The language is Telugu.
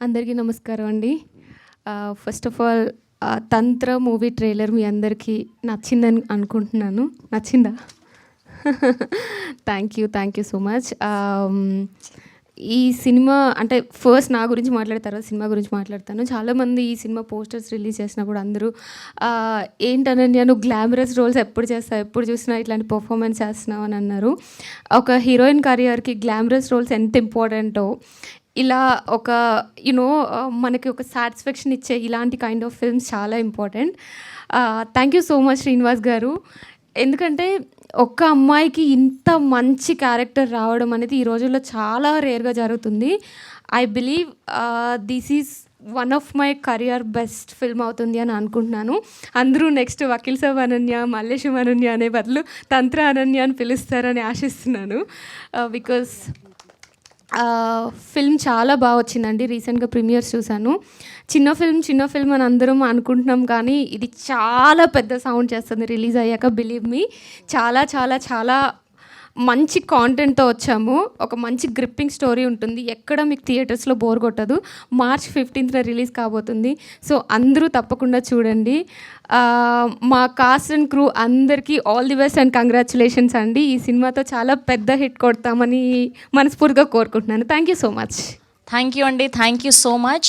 అందరికీ నమస్కారం అండి. First of all Tantra movie trailer మీ అందరికీ నచ్చిందని అనుకుంటున్నాను. నచ్చిందా? Thank you so much. ఈ సినిమా అంటే ఫస్ట్ నా గురించి మాట్లాడతారు, సినిమా గురించి మాట్లాడతాను. చాలామంది ఈ సినిమా పోస్టర్స్ రిలీజ్ చేసినప్పుడు అందరూ ఏంటనండి నువ్వు గ్లామరస్ రోల్స్ ఎప్పుడు చేస్తావు, ఎప్పుడు చూసినా ఇట్లాంటి పర్ఫార్మెన్స్ చేస్తున్నావు అని అన్నారు. ఒక హీరోయిన్ కెరియర్కి గ్లామరస్ రోల్స్ ఎంత ఇంపార్టెంటో, ఇలా ఒక మనకి ఒక సాటిస్ఫాక్షన్ ఇచ్చే ఇలాంటి కైండ్ ఆఫ్ ఫిల్మ్స్ చాలా important. Thank you so much Srinivas గారు. ఎందుకంటే ఒక్క అమ్మాయికి ఇంత మంచి క్యారెక్టర్ రావడం అనేది ఈ రోజుల్లో చాలా రేర్గా జరుగుతుంది. I believe this is one of my career best film అవుతుంది అని అనుకుంటున్నాను. అందరూ నెక్స్ట్ వకీల్ సాబ్ అనన్య, మల్లేశం అనన్య అనే బదులు తంత్ర అనన్య అని పిలుస్తారని ఆశిస్తున్నాను. బికాస్ ఫిల్మ్ చాలా బాగా వచ్చిందండి. రీసెంట్గా ప్రీమియర్స్ చూశాను. చిన్న ఫిల్మ్ అని అందరం అనుకుంటున్నాం, కానీ ఇది చాలా పెద్ద సౌండ్ చేస్తుంది రిలీజ్ అయ్యాక. బిలీవ్ మీ, చాలా చాలా చాలా మంచి కాంటెంట్తో వచ్చాము. ఒక మంచి గ్రిప్పింగ్ స్టోరీ ఉంటుంది, ఎక్కడ మీకు థియేటర్స్లో బోర్ కొట్టదు. March 15th రిలీజ్ కాబోతుంది. సో అందరూ తప్పకుండా చూడండి. మా కాస్ట్ అండ్ క్రూ అందరికీ all the best and congratulations అండి. ఈ సినిమాతో చాలా పెద్ద హిట్ కొడతామని మనస్ఫూర్తిగా కోరుకుంటున్నాను. Thank you so much. Thank you అండి, థ్యాంక్ యూ సో మచ్.